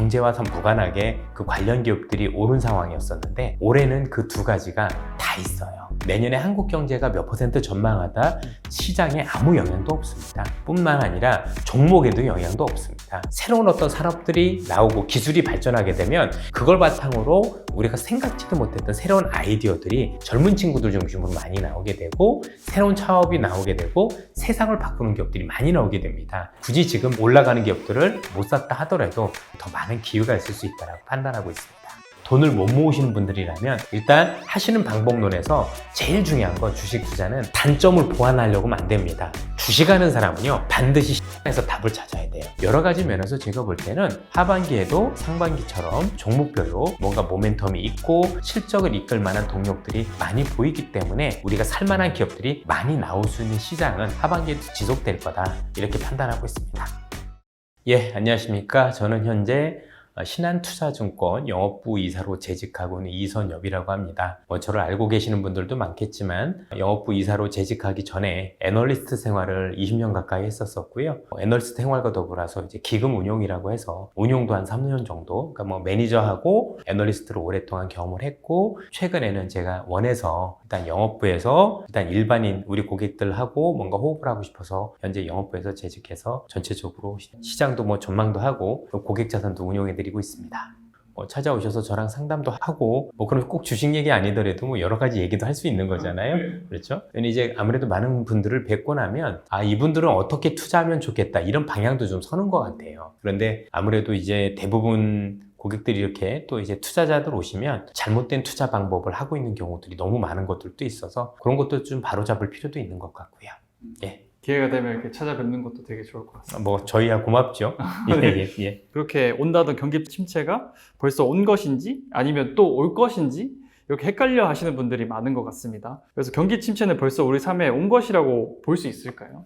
경제와 무관하게 그 관련 기업들이 오른 상황이었었는데 올해는 그 두 가지가 다 있어요. 내년에 한국 경제가 몇 % 전망하다 시장에 아무 영향도 없습니다. 뿐만 아니라 종목에도 영향도 없습니다. 새로운 어떤 산업들이 나오고 기술이 발전하게 되면 그걸 바탕으로 우리가 생각지도 못했던 새로운 아이디어들이 젊은 친구들 중심으로 많이 나오게 되고 새로운 창업이 나오게 되고 세상을 바꾸는 기업들이 많이 나오게 됩니다. 굳이 지금 올라가는 기업들을 못 샀다 하더라도 더 많은 기회가 있을 수 있다고 판단하고 있습니다. 돈을 못 모으시는 분들이라면 일단 하시는 방법론에서 제일 중요한 건 주식 투자는 단점을 보완하려고 하면 안 됩니다. 주식하는 사람은요 반드시 시장에서 답을 찾아야 돼요. 여러 가지 면에서 제가 볼 때는 하반기에도 상반기처럼 종목별로 뭔가 모멘텀이 있고 실적을 이끌 만한 동력들이 많이 보이기 때문에 우리가 살만한 기업들이 많이 나올 수 있는 시장은 하반기에도 지속될 거다 이렇게 판단하고 있습니다. 예, 안녕하십니까. 저는 현재 신한투자증권 영업부 이사로 재직하고 있는 이선엽이라고 합니다. 저를 알고 계시는 분들도 많겠지만 영업부 이사로 재직하기 전에 애널리스트 생활을 20년 가까이 했었었고요. 애널리스트 생활과 더불어서 이제 기금 운용이라고 해서 운용도 한 3년 정도, 그러니까 매니저하고 애널리스트로 오랫동안 경험을 했고 최근에는 제가 원해서 일단 영업부에서 일단 일반인 우리 고객들하고 뭔가 호흡을 하고 싶어서 현재 영업부에서 재직해서 전체적으로 시장도 전망도 하고 고객 자산도 운용해드리고 있습니다. 찾아오셔서 저랑 상담도 하고 그럼 꼭 주식 얘기 아니더라도 여러 가지 얘기도 할 수 있는 거잖아요. 그렇죠? 이제 아무래도 많은 분들을 뵙고 나면 이분들은 어떻게 투자하면 좋겠다 이런 방향도 좀 서는 것 같아요. 그런데 아무래도 이제 대부분 고객들이 이렇게 또 이제 투자자들 오시면 잘못된 투자 방법을 하고 있는 경우들이 너무 많은 것들도 있어서 그런 것도 좀 바로잡을 필요도 있는 것 같고요. 예. 기회가 되면 이렇게 찾아뵙는 것도 되게 좋을 것 같습니다. 저희야 고맙죠. 네. 예. 그렇게 온다던 경기 침체가 벌써 온 것인지 아니면 또 올 것인지 이렇게 헷갈려 하시는 분들이 많은 것 같습니다. 그래서 경기 침체는 벌써 우리 삶에 온 것이라고 볼 수 있을까요?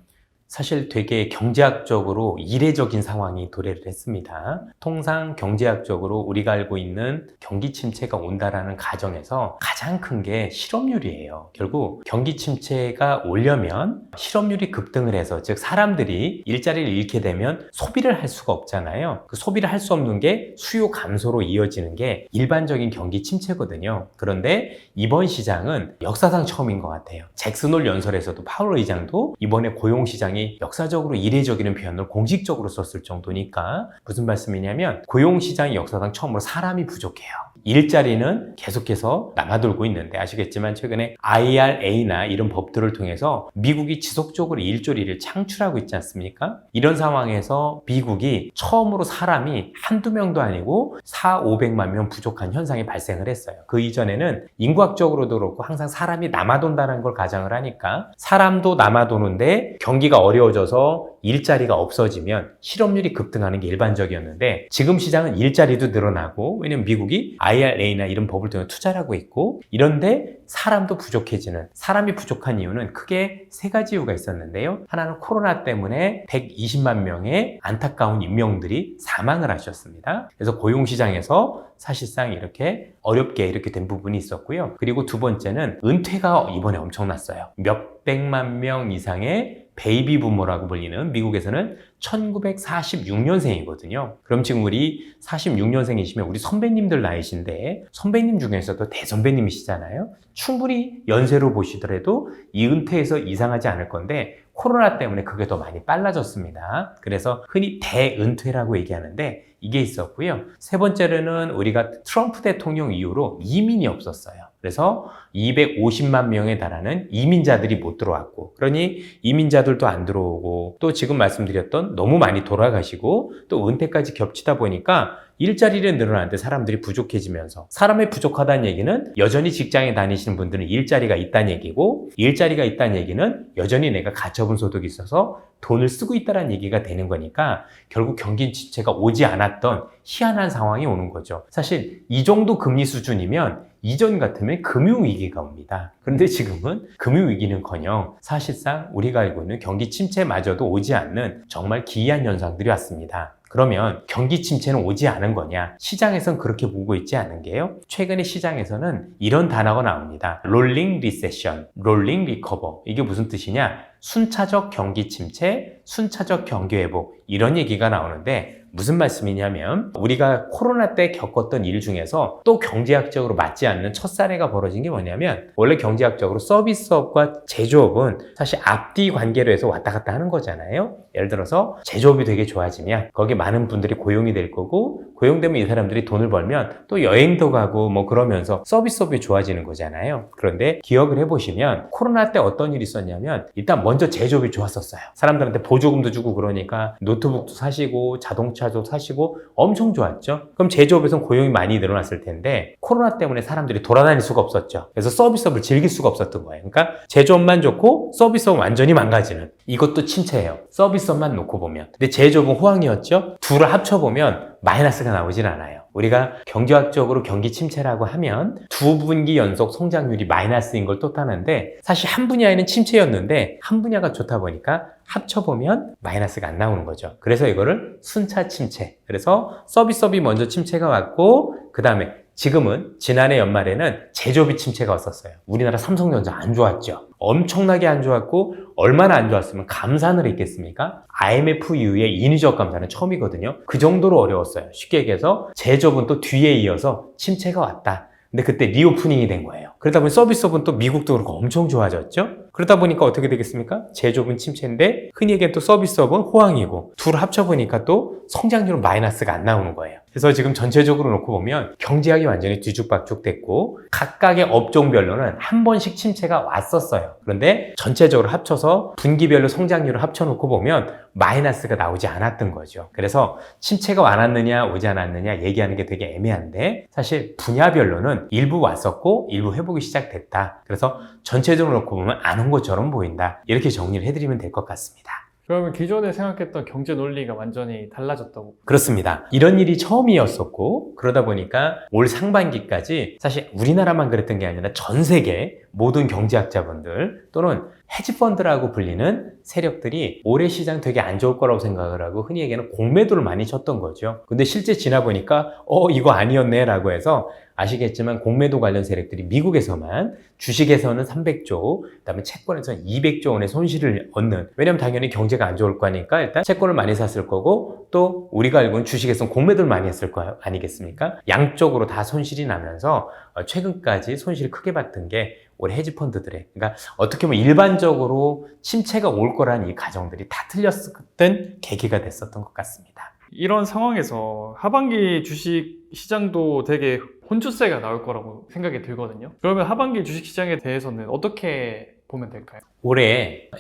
사실 되게 경제학적으로 이례적인 상황이 도래를 했습니다. 통상 경제학적으로 우리가 알고 있는 경기 침체가 온다라는 가정에서 가장 큰 게 실업률이에요. 결국 경기 침체가 오려면 실업률이 급등을 해서 즉 사람들이 일자리를 잃게 되면 소비를 할 수가 없잖아요. 그 소비를 할 수 없는 게 수요 감소로 이어지는 게 일반적인 경기 침체거든요. 그런데 이번 시장은 역사상 처음인 것 같아요. 잭슨홀 연설에서도 파월 의장도 이번에 고용시장이 역사적으로 이례적이라는 표현을 공식적으로 썼을 정도니까 무슨 말씀이냐면 고용시장이 역사상 처음으로 사람이 부족해요. 일자리는 계속해서 남아돌고 있는데 아시겠지만 최근에 IRA나 이런 법들을 통해서 미국이 지속적으로 일자리를 창출하고 있지 않습니까? 이런 상황에서 미국이 처음으로 사람이 한두 명도 아니고 400~500만 명 부족한 현상이 발생을 했어요. 그 이전에는 인구학적으로도 그렇고 항상 사람이 남아돈다는 걸 가정을 하니까 사람도 남아도는데 경기가 어려워져서 일자리가 없어지면 실업률이 급등하는 게 일반적이었는데 지금 시장은 일자리도 늘어나고 왜냐면 미국이 IRA나 이런 법을 통해 투자를 하고 있고 이런데 사람도 부족해지는 사람이 부족한 이유는 크게 세 가지 이유가 있었는데요. 하나는 코로나 때문에 120만 명의 안타까운 인명들이 사망을 하셨습니다. 그래서 고용시장에서 사실상 이렇게 어렵게 이렇게 된 부분이 있었고요. 그리고 두 번째는 은퇴가 이번에 엄청났어요. 몇백만 명 이상의 베이비 부모라고 불리는 미국에서는 1946년생이거든요. 그럼 지금 우리 46년생이시면 우리 선배님들 나이신데 선배님 중에서도 대선배님이시잖아요. 충분히 연세로 보시더라도 이 은퇴에서 이상하지 않을 건데 코로나 때문에 그게 더 많이 빨라졌습니다. 그래서 흔히 대은퇴라고 얘기하는데 이게 있었고요. 세 번째로는 우리가 트럼프 대통령 이후로 이민이 없었어요. 그래서 250만 명에 달하는 이민자들이 못 들어왔고 그러니 이민자들도 안 들어오고 또 지금 말씀드렸던 너무 많이 돌아가시고 또 은퇴까지 겹치다 보니까 일자리는 늘어나는데 사람들이 부족해지면서 사람이 부족하다는 얘기는 여전히 직장에 다니시는 분들은 일자리가 있다는 얘기고 일자리가 있다는 얘기는 여전히 내가 가처분 소득이 있어서 돈을 쓰고 있다는 얘기가 되는 거니까 결국 경기 침체가 오지 않았던 희한한 상황이 오는 거죠. 사실 이 정도 금리 수준이면 이전 같으면 금융위기가 옵니다. 그런데 지금은 금융위기는커녕 사실상 우리가 알고 있는 경기 침체마저도 오지 않는 정말 기이한 현상들이 왔습니다. 그러면 경기 침체는 오지 않은 거냐? 시장에선 그렇게 보고 있지 않은 게요. 최근에 시장에서는 이런 단어가 나옵니다. 롤링 리세션, 롤링 리커버. 이게 무슨 뜻이냐? 순차적 경기 침체, 순차적 경기 회복 이런 얘기가 나오는데 무슨 말씀이냐면 우리가 코로나 때 겪었던 일 중에서 또 경제학적으로 맞지 않는 첫 사례가 벌어진 게 뭐냐면 원래 경제학적으로 서비스업과 제조업은 사실 앞뒤 관계로 해서 왔다 갔다 하는 거잖아요. 예를 들어서 제조업이 되게 좋아지면 거기 많은 분들이 고용이 될 거고 고용되면 이 사람들이 돈을 벌면 또 여행도 가고 뭐 그러면서 서비스업이 좋아지는 거잖아요. 그런데 기억을 해보시면 코로나 때 어떤 일이 있었냐면 일단 먼저 제조업이 좋았었어요. 사람들한테 보조금도 주고 그러니까 노트북도 사시고 자동차도 사시고 엄청 좋았죠. 그럼 제조업에서는 고용이 많이 늘어났을 텐데 코로나 때문에 사람들이 돌아다닐 수가 없었죠. 그래서 서비스업을 즐길 수가 없었던 거예요. 그러니까 제조업만 좋고 서비스업은 완전히 망가지는, 이것도 침체예요. 서비스업만 놓고 보면. 근데 제조업은 호황이었죠. 둘을 합쳐보면 마이너스가 나오진 않아요. 우리가 경제학적으로 경기 침체라고 하면 두 분기 연속 성장률이 마이너스인 걸 뜻하는데 사실 한 분야에는 침체였는데 한 분야가 좋다 보니까 합쳐보면 마이너스가 안 나오는 거죠. 그래서 이거를 순차 침체. 그래서 서비스업이 먼저 침체가 왔고 그 다음에 지금은 지난해 연말에는 제조업이 침체가 왔었어요. 우리나라 삼성전자 안 좋았죠. 엄청나게 안 좋았고 얼마나 안 좋았으면 감산을 했겠습니까? IMF 이후에 인위적 감산은 처음이거든요. 그 정도로 어려웠어요. 쉽게 얘기해서 제조업은 또 뒤에 이어서 침체가 왔다. 근데 그때 리오프닝이 된 거예요. 그러다 보니 서비스업은 또 미국도 그렇고 엄청 좋아졌죠. 그러다 보니까 어떻게 되겠습니까? 제조업은 침체인데 흔히 얘기하는 또 서비스업은 호황이고 둘 합쳐보니까 또 성장률은 마이너스가 안 나오는 거예요. 그래서 지금 전체적으로 놓고 보면 경제학이 완전히 뒤죽박죽 됐고 각각의 업종별로는 한 번씩 침체가 왔었어요. 그런데 전체적으로 합쳐서 분기별로 성장률을 합쳐놓고 보면 마이너스가 나오지 않았던 거죠. 그래서 침체가 왔느냐 오지 않았느냐 얘기하는 게 되게 애매한데 사실 분야별로는 일부 왔었고 일부 회복이 시작됐다. 그래서 전체적으로 놓고 보면 안 온 것처럼 보인다. 이렇게 정리를 해드리면 될 것 같습니다. 그러면 기존에 생각했던 경제 논리가 완전히 달라졌다고? 그렇습니다. 이런 일이 처음이었었고 그러다 보니까 올 상반기까지 사실 우리나라만 그랬던 게 아니라 전 세계 모든 경제학자분들 또는 헤지펀드라고 불리는 세력들이 올해 시장 되게 안 좋을 거라고 생각을 하고 흔히 얘기하는 공매도를 많이 쳤던 거죠. 근데 실제 지나 보니까 이거 아니었네 라고 해서 아시겠지만 공매도 관련 세력들이 미국에서만 주식에서는 300조, 그다음에 채권에서는 200조 원의 손실을 얻는, 왜냐면 당연히 경제가 안 좋을 거니까 일단 채권을 많이 샀을 거고 또 우리가 알고는 주식에서는 공매도를 많이 했을 거 아니겠습니까? 양쪽으로 다 손실이 나면서 최근까지 손실을 크게 봤던 게 올해 헤지펀드들의, 그러니까 어떻게 보면 일반적으로 침체가 올 거라는 이 가정들이 다 틀렸었던 계기가 됐었던 것 같습니다. 이런 상황에서 하반기 주식 시장도 되게 혼주세가 나올 거라고 생각이 들거든요. 그러면 하반기 주식 시장에 대해서는 어떻게 보면 될까요?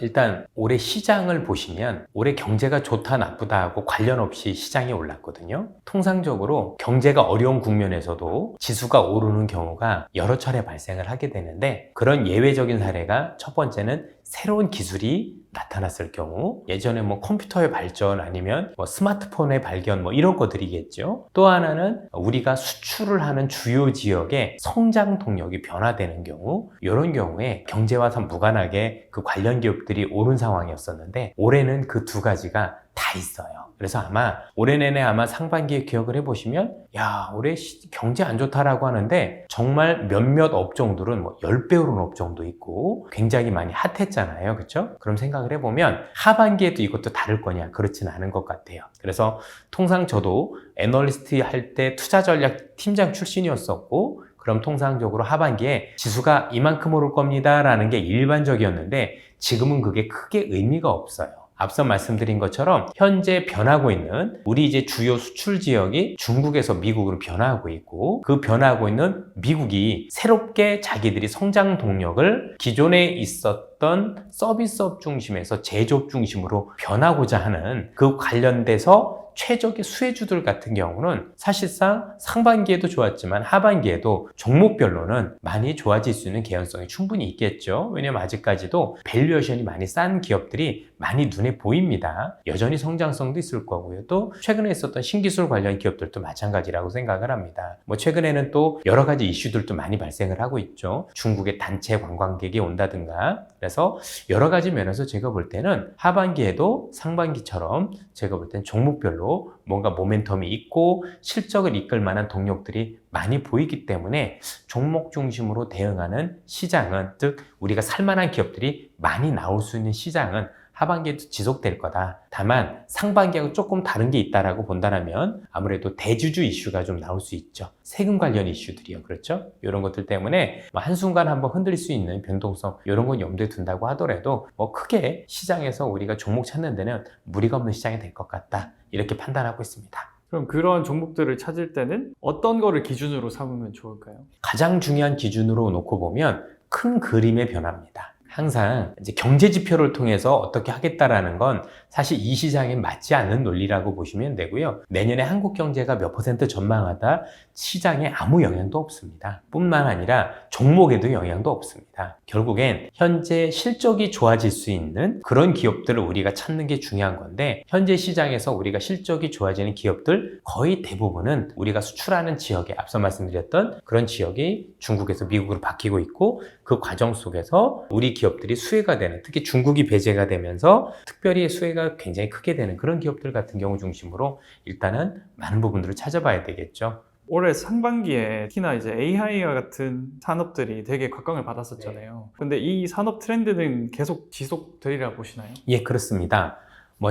일단 올해 시장을 보시면 올해 경제가 좋다 나쁘다 하고 관련 없이 시장이 올랐거든요. 통상적으로 경제가 어려운 국면에서도 지수가 오르는 경우가 여러 차례 발생을 하게 되는데 그런 예외적인 사례가 첫 번째는 새로운 기술이 나타났을 경우, 예전에 뭐 컴퓨터의 발전 아니면 뭐 스마트폰의 발견 뭐 이런 것들이겠죠. 또 하나는 우리가 수출을 하는 주요 지역의 성장 동력이 변화되는 경우, 이런 경우에 경제와 무관하게 그 관련 기업들이 오른 상황이었었는데 올해는 그 두 가지가 다 있어요. 그래서 아마 올해 내내 아마 상반기에 기억을 해보시면 올해 경제 안 좋다라고 하는데 정말 몇몇 업종들은 뭐 10배 오른 업종도 있고 굉장히 많이 핫했잖아요. 그렇죠? 그럼 생각을 해보면 하반기에도 이것도 다를 거냐? 그렇지는 않은 것 같아요. 그래서 통상 저도 애널리스트 할 때 투자 전략 팀장 출신이었었고 그럼 통상적으로 하반기에 지수가 이만큼 오를 겁니다 라는 게 일반적이었는데 지금은 그게 크게 의미가 없어요. 앞서 말씀드린 것처럼 현재 변하고 있는 우리 이제 주요 수출 지역이 중국에서 미국으로 변화하고 있고 그 변화하고 있는 미국이 새롭게 자기들이 성장 동력을 기존에 있었던 서비스업 중심에서 제조업 중심으로 변하고자 하는 그 관련돼서 최적의 수혜주들 같은 경우는 사실상 상반기에도 좋았지만 하반기에도 종목별로는 많이 좋아질 수 있는 개연성이 충분히 있겠죠. 왜냐하면 아직까지도 밸류에이션이 많이 싼 기업들이 많이 눈에 보입니다. 여전히 성장성도 있을 거고요. 또 최근에 있었던 신기술 관련 기업들도 마찬가지라고 생각을 합니다. 뭐 최근에는 또 여러 가지 이슈들도 많이 발생을 하고 있죠. 중국의 단체 관광객이 온다든가. 그래서 여러 가지 면에서 제가 볼 때는 하반기에도 상반기처럼 제가 볼 때는 종목별로 뭔가 모멘텀이 있고 실적을 이끌 만한 동력들이 많이 보이기 때문에 종목 중심으로 대응하는 시장은, 즉 우리가 살만한 기업들이 많이 나올 수 있는 시장은 하반기에도 지속될 거다. 다만 상반기하고 조금 다른 게 있다라고 본다면 아무래도 대주주 이슈가 좀 나올 수 있죠. 세금 관련 이슈들이요. 그렇죠? 이런 것들 때문에 한순간 한번 흔들릴 수 있는 변동성 이런 건 염두에 둔다고 하더라도 크게 시장에서 우리가 종목 찾는 데는 무리가 없는 시장이 될 것 같다. 이렇게 판단하고 있습니다. 그럼 그런 종목들을 찾을 때는 어떤 거를 기준으로 삼으면 좋을까요? 가장 중요한 기준으로 놓고 보면 큰 그림의 변화입니다. 항상 이제 경제 지표를 통해서 어떻게 하겠다라는 건 사실 이 시장에 맞지 않는 논리라고 보시면 되고요. 내년에 한국 경제가 몇 % 전망하다 시장에 아무 영향도 없습니다. 뿐만 아니라 종목에도 영향도 없습니다. 결국엔 현재 실적이 좋아질 수 있는 그런 기업들을 우리가 찾는 게 중요한 건데 현재 시장에서 우리가 실적이 좋아지는 기업들 거의 대부분은 우리가 수출하는 지역에 앞서 말씀드렸던 그런 지역이 중국에서 미국으로 바뀌고 있고 그 과정 속에서 우리 기업들이 수혜가 되는 특히 중국이 배제가 되면서 특별히 수혜가 굉장히 크게 되는 그런 기업들 같은 경우 중심으로 일단은 많은 부분들을 찾아봐야 되겠죠. 올해 상반기에 특히나 이제 AI와 같은 산업들이 되게 각광을 받았었잖아요. 근데 이 산업 트렌드는 계속 지속되리라 보시나요? 예, 그렇습니다.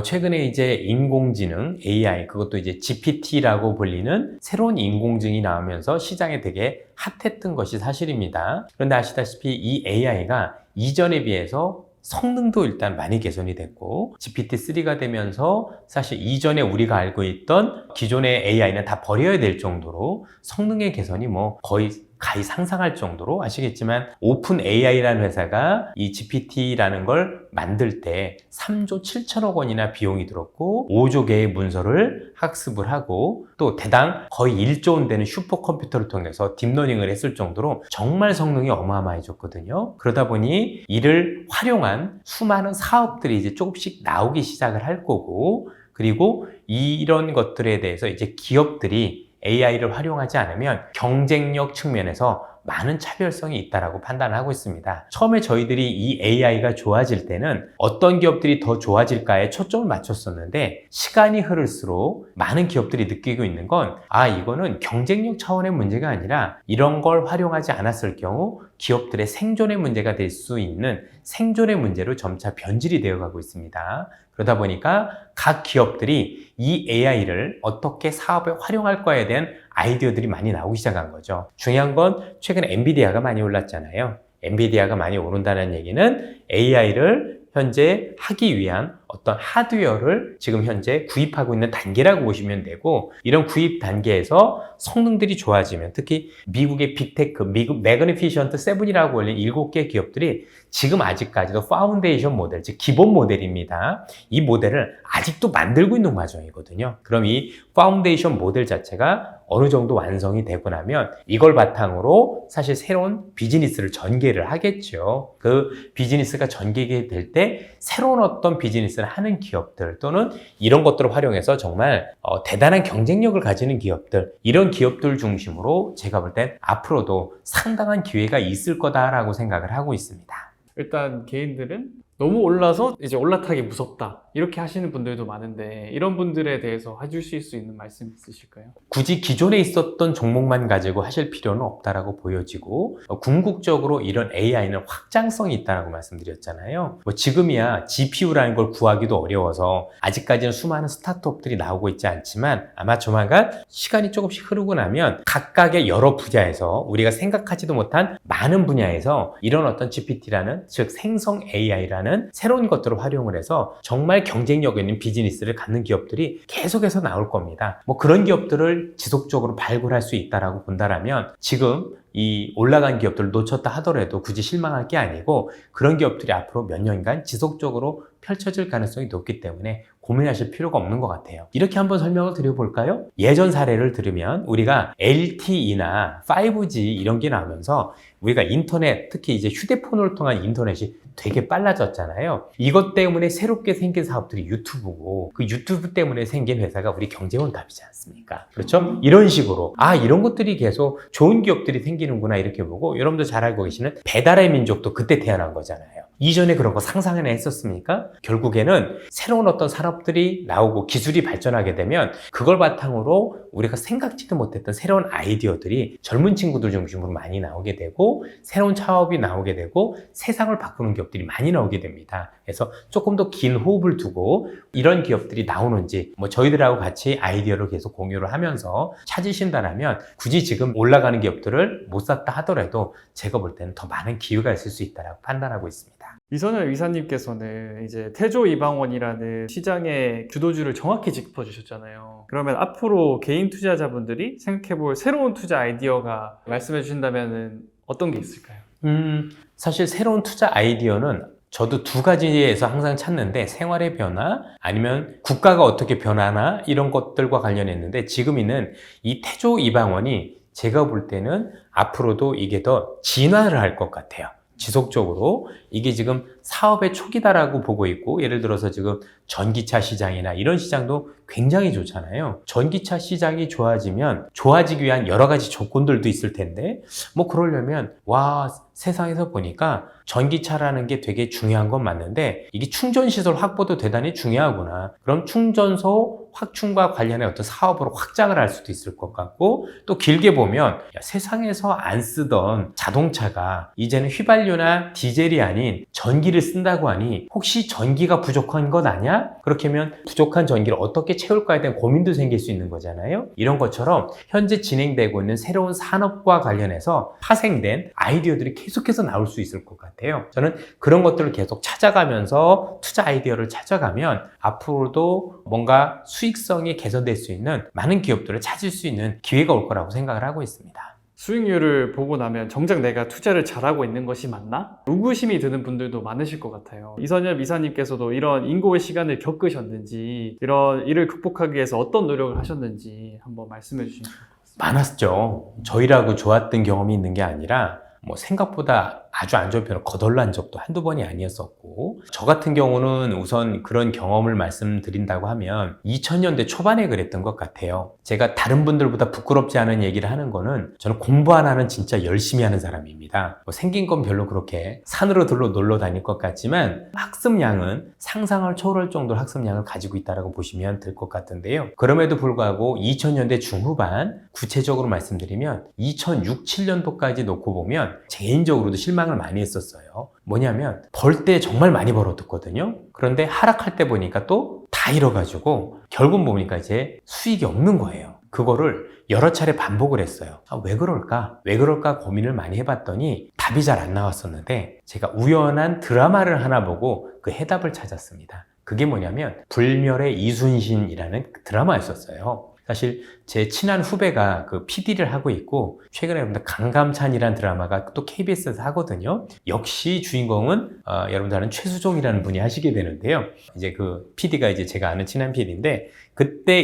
최근에 이제 인공지능, AI, 그것도 이제 GPT라고 불리는 새로운 인공지능이 나오면서 시장에 되게 핫했던 것이 사실입니다. 그런데 아시다시피 이 AI가 이전에 비해서 성능도 일단 많이 개선이 됐고 GPT-3가 되면서 사실 이전에 우리가 알고 있던 기존의 AI는 다 버려야 될 정도로 성능의 개선이 거의 가히 상상할 정도로 아시겠지만 오픈 AI라는 회사가 이 GPT라는 걸 만들 때 3조 7천억 원이나 비용이 들었고 5조 개의 문서를 학습을 하고 또 대당 거의 1조 원 되는 슈퍼컴퓨터를 통해서 딥러닝을 했을 정도로 정말 성능이 어마어마해졌거든요. 그러다 보니 이를 활용한 수많은 사업들이 이제 조금씩 나오기 시작을 할 거고 그리고 이런 것들에 대해서 이제 기업들이 AI를 활용하지 않으면 경쟁력 측면에서 많은 차별성이 있다고 판단을 하고 있습니다. 처음에 저희들이 이 AI가 좋아질 때는 어떤 기업들이 더 좋아질까에 초점을 맞췄었는데 시간이 흐를수록 많은 기업들이 느끼고 있는 건 이거는 경쟁력 차원의 문제가 아니라 이런 걸 활용하지 않았을 경우 기업들의 생존의 문제가 될 수 있는 생존의 문제로 점차 변질이 되어가고 있습니다. 그러다 보니까 각 기업들이 이 AI를 어떻게 사업에 활용할 거에 대한 아이디어들이 많이 나오기 시작한 거죠. 중요한 건 최근에 엔비디아가 많이 올랐잖아요. 엔비디아가 많이 오른다는 얘기는 AI를 현재 하기 위한 어떤 하드웨어를 지금 현재 구입하고 있는 단계라고 보시면 되고 이런 구입 단계에서 성능들이 좋아지면 특히 미국의 빅테크, 미국 매그니피션트 7이라고 불리는 7개 기업들이 지금 아직까지도 파운데이션 모델, 즉 기본 모델입니다. 이 모델을 아직도 만들고 있는 과정이거든요. 그럼 이 파운데이션 모델 자체가 어느 정도 완성이 되고 나면 이걸 바탕으로 사실 새로운 비즈니스를 전개를 하겠죠. 그 비즈니스가 전개가 될 때 새로운 어떤 비즈니스를 하는 기업들 또는 이런 것들을 활용해서 정말 대단한 경쟁력을 가지는 기업들 이런 기업들 중심으로 제가 볼 땐 앞으로도 상당한 기회가 있을 거다라고 생각을 하고 있습니다. 일단 개인들은 너무 올라서 이제 올라타기 무섭다 이렇게 하시는 분들도 많은데 이런 분들에 대해서 해주실 수 있는 말씀 있으실까요? 굳이 기존에 있었던 종목만 가지고 하실 필요는 없다라고 보여지고 궁극적으로 이런 AI는 확장성이 있다라고 말씀드렸잖아요. 지금이야 GPU라는 걸 구하기도 어려워서 아직까지는 수많은 스타트업들이 나오고 있지 않지만 아마 조만간 시간이 조금씩 흐르고 나면 각각의 여러 분야에서 우리가 생각하지도 못한 많은 분야에서 이런 어떤 GPT라는 즉 생성 AI라는 새로운 것들을 활용을 해서 정말 경쟁력 있는 비즈니스를 갖는 기업들이 계속해서 나올 겁니다. 그런 기업들을 지속적으로 발굴할 수 있다라고 본다라면 지금 이 올라간 기업들을 놓쳤다 하더라도 굳이 실망할 게 아니고 그런 기업들이 앞으로 몇 년간 지속적으로 펼쳐질 가능성이 높기 때문에 고민하실 필요가 없는 것 같아요. 이렇게 한번 설명을 드려볼까요? 예전 사례를 들으면 우리가 LTE나 5G 이런 게 나오면서 우리가 인터넷, 특히 이제 휴대폰을 통한 인터넷이 되게 빨라졌잖아요. 이것 때문에 새롭게 생긴 사업들이 유튜브고 그 유튜브 때문에 생긴 회사가 우리 경제원답이지 않습니까? 그렇죠? 이런 식으로 이런 것들이 계속 좋은 기업들이 생기는구나 이렇게 보고 여러분도 잘 알고 계시는 배달의 민족도 그때 태어난 거잖아요. 이전에 그런 거 상상이나 했었습니까? 결국에는 새로운 어떤 산업들이 나오고 기술이 발전하게 되면 그걸 바탕으로 우리가 생각지도 못했던 새로운 아이디어들이 젊은 친구들 중심으로 많이 나오게 되고 새로운 창업이 나오게 되고 세상을 바꾸는 기업들이 많이 나오게 됩니다. 그래서 조금 더 긴 호흡을 두고 이런 기업들이 나오는지 저희들하고 같이 아이디어를 계속 공유를 하면서 찾으신다면 굳이 지금 올라가는 기업들을 못 샀다 하더라도 제가 볼 때는 더 많은 기회가 있을 수 있다고 판단하고 있습니다. 이선열 이사님께서는 이제 태조 이방원이라는 시장의 주도주를 정확히 짚어주셨잖아요. 그러면 앞으로 개인 투자자분들이 생각해볼 새로운 투자 아이디어가 말씀해 주신다면 어떤 게 있을까요? 사실 새로운 투자 아이디어는 저도 두 가지에서 항상 찾는데 생활의 변화 아니면 국가가 어떻게 변하나 이런 것들과 관련했는데 지금 있는 이 태조 이방원이 제가 볼 때는 앞으로도 이게 더 진화를 할 것 같아요. 지속적으로 이게 지금 사업의 초기다라고 보고 있고 예를 들어서 지금 전기차 시장이나 이런 시장도 굉장히 좋잖아요. 전기차 시장이 좋아지면 좋아지기 위한 여러 가지 조건들도 있을 텐데 그러려면 세상에서 보니까 전기차라는 게 되게 중요한 건 맞는데 이게 충전시설 확보도 대단히 중요하구나. 그럼 충전소 확충과 관련해 어떤 사업으로 확장을 할 수도 있을 것 같고 또 길게 보면 세상에서 안 쓰던 자동차가 이제는 휘발유나 디젤이 아닌 전기를 쓴다고 하니 혹시 전기가 부족한 것 아니야? 그렇게 하면 부족한 전기를 어떻게 채울까에 대한 고민도 생길 수 있는 거잖아요. 이런 것처럼 현재 진행되고 있는 새로운 산업과 관련해서 파생된 아이디어들이 계속해서 나올 수 있을 것 같아요. 저는 그런 것들을 계속 찾아가면서 투자 아이디어를 찾아가면 앞으로도 뭔가 수익성이 개선될 수 있는 많은 기업들을 찾을 수 있는 기회가 올 거라고 생각을 하고 있습니다. 수익률을 보고 나면 정작 내가 투자를 잘하고 있는 것이 맞나? 의구심이 드는 분들도 많으실 것 같아요. 이선열 이사님께서도 이런 인고의 시간을 겪으셨는지 이런 일을 극복하기 위해서 어떤 노력을 하셨는지 한번 말씀해 주시면 좋을 것 같습니다. 많았죠. 저희라고 좋았던 경험이 있는 게 아니라 생각보다 아주 안 좋은 편을 거덜난 적도 한두 번이 아니었었고 저 같은 경우는 우선 그런 경험을 말씀드린다고 하면 2000년대 초반에 그랬던 것 같아요. 제가 다른 분들보다 부끄럽지 않은 얘기를 하는 거는 저는 공부 하나는 진짜 열심히 하는 사람입니다. 생긴 건 별로 그렇게 산으로 들러 놀러 다닐 것 같지만 학습량은 상상을 초월할 정도로 학습량을 가지고 있다고 보시면 될 것 같은데요. 그럼에도 불구하고 2000년대 중후반 구체적으로 말씀드리면 2006, 7년도까지 놓고 보면 개인적으로도 실망을 많이 했었어요. 뭐냐면 벌 때 정말 많이 벌었거든요. 그런데 하락할 때 보니까 또 다 잃어가지고 결국 보니까 이제 수익이 없는 거예요. 그거를 여러 차례 반복을 했어요. 왜 그럴까? 왜 그럴까 고민을 많이 해봤더니 답이 잘 안 나왔었는데 제가 우연한 드라마를 하나 보고 그 해답을 찾았습니다. 그게 뭐냐면 불멸의 이순신이라는 드라마였었어요. 사실 제 친한 후배가 그 PD를 하고 있고 최근에 강감찬이라는 드라마가 또 KBS에서 하거든요. 역시 주인공은 여러분들 아는 최수종이라는 분이 하시게 되는데요. 이제 그 PD가 이제 제가 아는 친한 PD인데 그때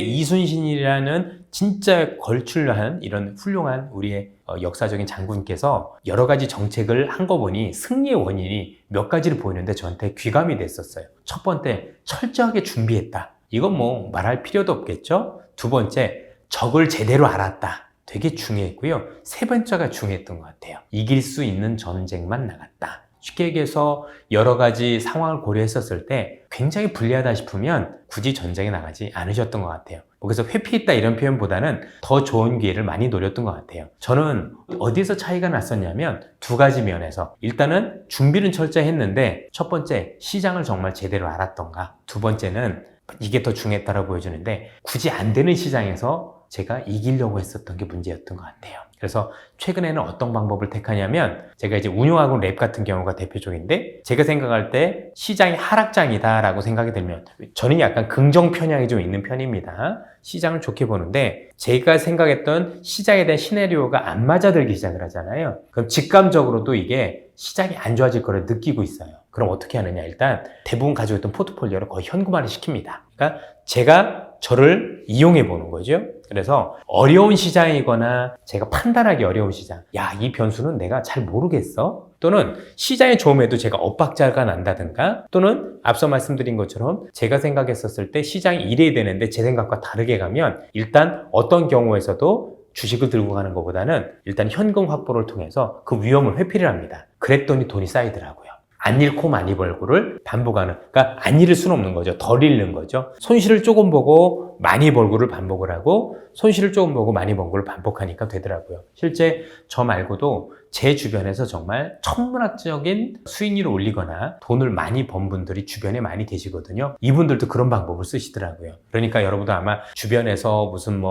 이순신이라는 진짜 걸출한 이런 훌륭한 우리의 역사적인 장군께서 여러 가지 정책을 한 거 보니 승리의 원인이 몇 가지를 보이는데 저한테 귀감이 됐었어요. 첫 번째, 철저하게 준비했다. 이건 말할 필요도 없겠죠? 두 번째, 적을 제대로 알았다. 되게 중요했고요. 세 번째가 중요했던 것 같아요. 이길 수 있는 전쟁만 나갔다. 쉽게 얘기해서 여러 가지 상황을 고려했었을 때 굉장히 불리하다 싶으면 굳이 전쟁에 나가지 않으셨던 것 같아요. 그래서 회피했다 이런 표현보다는 더 좋은 기회를 많이 노렸던 것 같아요. 저는 어디서 차이가 났었냐면 두 가지 면에서 일단은 준비는 철저히 했는데 첫 번째, 시장을 정말 제대로 알았던가. 두 번째는 이게 더 중요했다고 보여주는데 굳이 안 되는 시장에서 제가 이기려고 했었던 게 문제였던 것 같아요. 그래서 최근에는 어떤 방법을 택하냐면 제가 이제 운용하고 랩 같은 경우가 대표적인데 제가 생각할 때 시장이 하락장이다 라고 생각이 들면 저는 약간 긍정 편향이 좀 있는 편입니다. 시장을 좋게 보는데 제가 생각했던 시장에 대한 시나리오가 안 맞아들기 시작을 하잖아요. 그럼 직감적으로도 이게 시장이 안 좋아질 거를 느끼고 있어요. 그럼 어떻게 하느냐? 일단 대부분 가지고 있던 포트폴리오를 거의 현금화를 시킵니다. 그러니까 제가 저를 이용해 보는 거죠. 그래서 어려운 시장이거나 제가 판단하기 어려운 시장, 이 변수는 내가 잘 모르겠어. 또는 시장의 좋음에도 제가 엇박자가 난다든가 또는 앞서 말씀드린 것처럼 제가 생각했었을 때 시장이 이래야 되는데 제 생각과 다르게 가면 일단 어떤 경우에서도 주식을 들고 가는 것보다는 일단 현금 확보를 통해서 그 위험을 회피를 합니다. 그랬더니 돈이 쌓이더라고요. 안 잃고 많이 벌고를 반복하는, 그러니까 안 잃을 수는 없는 거죠. 덜 잃는 거죠. 손실을 조금 보고 많이 벌고를 반복을 하고 손실을 조금 보고 많이 벌고를 반복하니까 되더라고요. 실제 저 말고도 제 주변에서 정말 천문학적인 수익률을 올리거나 돈을 많이 번 분들이 주변에 많이 계시거든요. 이분들도 그런 방법을 쓰시더라고요. 그러니까 여러분도 아마 주변에서 무슨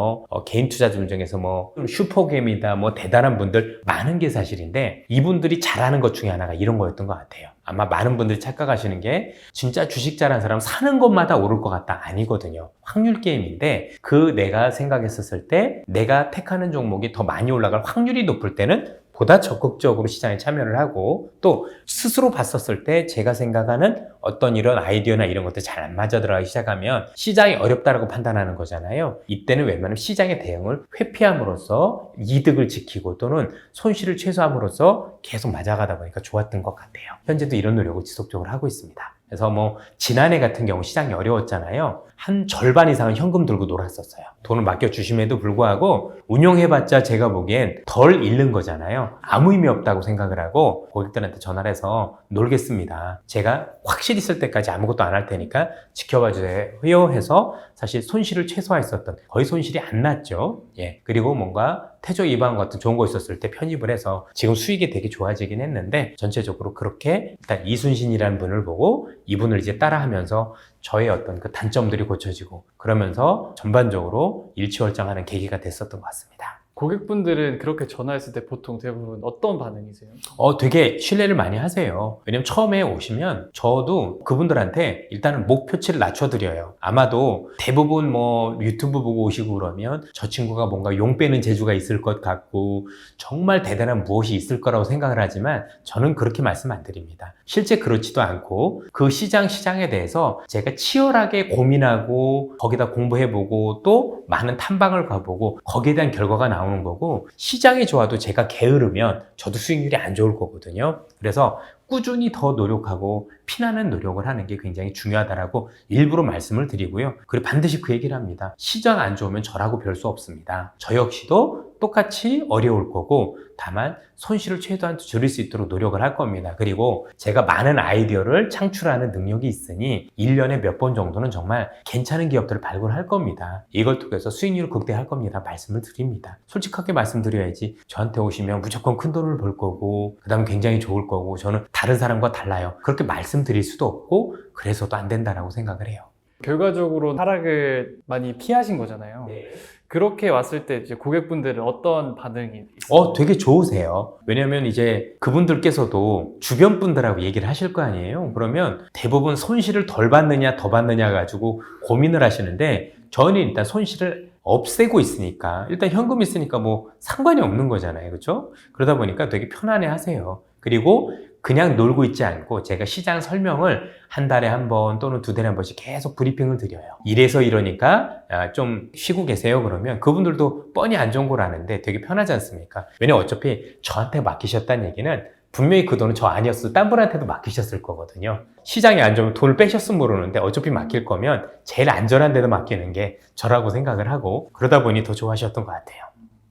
개인 투자자분 중에서 슈퍼게임이다 대단한 분들 많은 게 사실인데 이분들이 잘하는 것 중에 하나가 이런 거였던 것 같아요. 아마 많은 분들이 착각하시는 게 진짜 주식 잘하는 사람 사는 것마다 오를 것 같다. 아니거든요. 확률 게임인데 내가 생각했었을 때 내가 택하는 종목이 더 많이 올라갈 확률이 높을 때는 보다 적극적으로 시장에 참여를 하고 또 스스로 봤었을 때 제가 생각하는 어떤 이런 아이디어나 이런 것들 잘 안 맞아 들어가기 시작하면 시장이 어렵다라고 판단하는 거잖아요. 이때는 웬만하면 시장의 대응을 회피함으로써 이득을 지키고 또는 손실을 최소함으로써 계속 맞아가다 보니까 좋았던 것 같아요. 현재도 이런 노력을 지속적으로 하고 있습니다. 그래서 지난해 같은 경우 시장이 어려웠잖아요. 한 절반 이상은 현금 들고 놀았었어요. 돈을 맡겨주심에도 불구하고 운용해봤자 제가 보기엔 덜 잃는 거잖아요. 아무 의미 없다고 생각을 하고 고객들한테 전화를 해서 놀겠습니다. 제가 확실히 쓸 때까지 아무것도 안 할 테니까 지켜봐 주세요 해서 사실 손실을 최소화했었던, 거의 손실이 안 났죠. 그리고 뭔가 태조 이방 같은 좋은 거 있었을 때 편입을 해서 지금 수익이 되게 좋아지긴 했는데 전체적으로 그렇게 일단 이순신이라는 분을 보고 이분을 이제 따라하면서 저의 어떤 그 단점들이 고쳐지고 그러면서 전반적으로 일취월장하는 계기가 됐었던 것 같습니다. 고객분들은 그렇게 전화했을 때 보통 대부분 어떤 반응이세요? 되게 신뢰를 많이 하세요. 왜냐면 처음에 오시면 저도 그분들한테 일단은 목표치를 낮춰드려요. 아마도 대부분 유튜브 보고 오시고 그러면 저 친구가 뭔가 용 빼는 재주가 있을 것 같고 정말 대단한 무엇이 있을 거라고 생각을 하지만 저는 그렇게 말씀 안 드립니다. 실제 그렇지도 않고 그 시장에 대해서 제가 치열하게 고민하고 거기다 공부해보고 또 많은 탐방을 가보고 거기에 대한 결과가 나오는 거고 시장이 좋아도 제가 게으르면 저도 수익률이 안 좋을 거거든요. 그래서 꾸준히 더 노력하고 피나는 노력을 하는 게 굉장히 중요하다라고 일부러 말씀을 드리고요. 그리고 반드시 그 얘기를 합니다. 시장 안 좋으면 저라고 별 수 없습니다. 저 역시도 똑같이 어려울 거고 다만 손실을 최대한 줄일 수 있도록 노력을 할 겁니다. 그리고 제가 많은 아이디어를 창출하는 능력이 있으니 1년에 몇 번 정도는 정말 괜찮은 기업들을 발굴할 겁니다. 이걸 통해서 수익률을 극대화할 겁니다. 말씀을 드립니다. 솔직하게 말씀드려야지 저한테 오시면 무조건 큰 돈을 벌 거고 그 다음에 굉장히 좋을 거고 저는 다른 사람과 달라요. 그렇게 말씀드릴 수도 없고 그래서도 안 된다라고 생각을 해요. 결과적으로 하락을 많이 피하신 거잖아요. 네. 그렇게 왔을 때 이제 고객분들은 어떤 반응이 있어요? 되게 좋으세요. 왜냐면 이제 그분들께서도 주변 분들하고 얘기를 하실 거 아니에요. 그러면 대부분 손실을 덜 받느냐 더 받느냐 가지고 고민을 하시는데 저는 일단 손실을 없애고 있으니까 일단 현금이 있으니까 상관이 없는 거잖아요. 그렇죠? 그러다 보니까 되게 편안해 하세요. 그리고 그냥 놀고 있지 않고 제가 시장 설명을 한 달에 한 번 또는 두 달에 한 번씩 계속 브리핑을 드려요. 이래서 이러니까 좀 쉬고 계세요 그러면 그분들도 뻔히 안 좋은 걸 아는데 되게 편하지 않습니까? 왜냐면 어차피 저한테 맡기셨다는 얘기는 분명히 그 돈은 저 아니었어요. 딴 분한테도 맡기셨을 거거든요. 시장이 안 좋으면 돈을 빼셨으면 모르는데 어차피 맡길 거면 제일 안전한 데도 맡기는 게 저라고 생각을 하고 그러다 보니 더 좋아하셨던 것 같아요.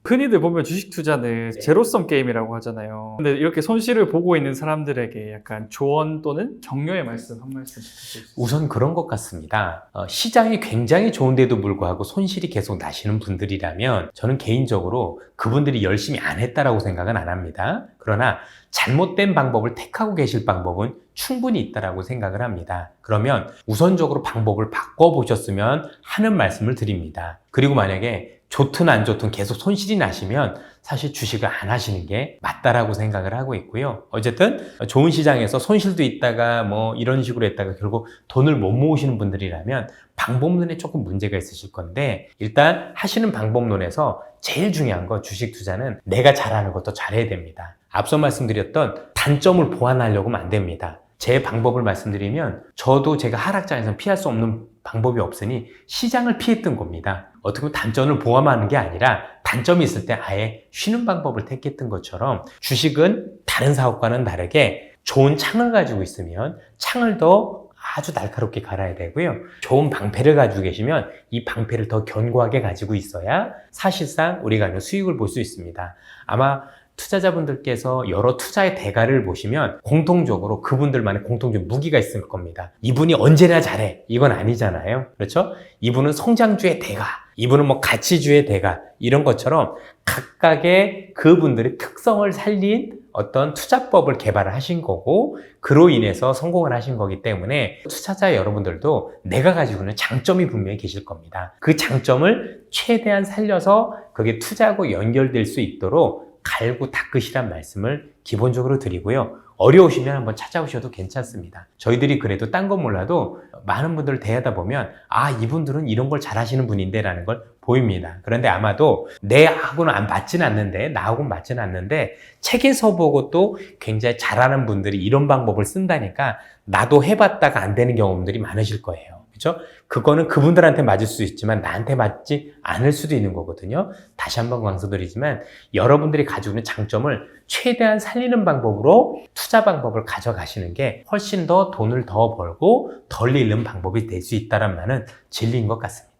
흔히들 보면 주식 투자는 제로섬 게임이라고 하잖아요. 근데 이렇게 손실을 보고 있는 사람들에게 약간 조언 또는 격려의 말씀 한 말씀 부탁드립니다. 우선 그런 것 같습니다. 시장이 굉장히 좋은데도 불구하고 손실이 계속 나시는 분들이라면 저는 개인적으로 그분들이 열심히 안 했다라고 생각은 안 합니다. 그러나 잘못된 방법을 택하고 계실 방법은 충분히 있다라고 생각을 합니다. 그러면 우선적으로 방법을 바꿔보셨으면 하는 말씀을 드립니다. 그리고 만약에 좋든 안 좋든 계속 손실이 나시면 사실 주식을 안 하시는 게 맞다라고 생각을 하고 있고요. 어쨌든 좋은 시장에서 손실도 있다가 이런 식으로 했다가 결국 돈을 못 모으시는 분들이라면 방법론에 조금 문제가 있으실 건데 일단 하시는 방법론에서 제일 중요한 건 주식 투자는 내가 잘하는 것도 잘해야 됩니다. 앞서 말씀드렸던 단점을 보완하려고 하면 안 됩니다. 제 방법을 말씀드리면 저도 제가 하락장에서 피할 수 없는 방법이 없으니 시장을 피했던 겁니다. 어떻게 보면 단점을 보완하는 게 아니라 단점이 있을 때 아예 쉬는 방법을 택했던 것처럼 주식은 다른 사업과는 다르게 좋은 창을 가지고 있으면 창을 더 아주 날카롭게 갈아야 되고요. 좋은 방패를 가지고 계시면 이 방패를 더 견고하게 가지고 있어야 사실상 우리가 수익을 볼 수 있습니다. 아마 투자자분들께서 여러 투자의 대가를 보시면 공통적으로 그분들만의 공통적 무기가 있을 겁니다. 이분이 언제나 잘해. 이건 아니잖아요. 그렇죠? 이분은 성장주의 대가, 이분은 뭐 가치주의 대가, 이런 것처럼 각각의 그분들의 특성을 살린 어떤 투자법을 개발을 하신 거고, 그로 인해서 성공을 하신 거기 때문에 투자자 여러분들도 내가 가지고 있는 장점이 분명히 계실 겁니다. 그 장점을 최대한 살려서 그게 투자하고 연결될 수 있도록 갈고 닦으시란 말씀을 기본적으로 드리고요. 어려우시면 한번 찾아오셔도 괜찮습니다. 저희들이 그래도 딴 건 몰라도 많은 분들을 대하다 보면 이분들은 이런 걸 잘하시는 분인데 라는 걸 보입니다. 그런데 아마도 나하고는 맞지는 않는데, 나하고는 맞지는 않는데 책에서 보고 또 굉장히 잘하는 분들이 이런 방법을 쓴다니까 나도 해봤다가 안 되는 경험들이 많으실 거예요. 그렇죠? 그거는 그분들한테 맞을 수 있지만 나한테 맞지 않을 수도 있는 거거든요. 다시 한번 강조드리지만 여러분들이 가지고 있는 장점을 최대한 살리는 방법으로 투자 방법을 가져가시는 게 훨씬 더 돈을 더 벌고 덜 잃는 방법이 될 수 있다는 말은 진리인 것 같습니다.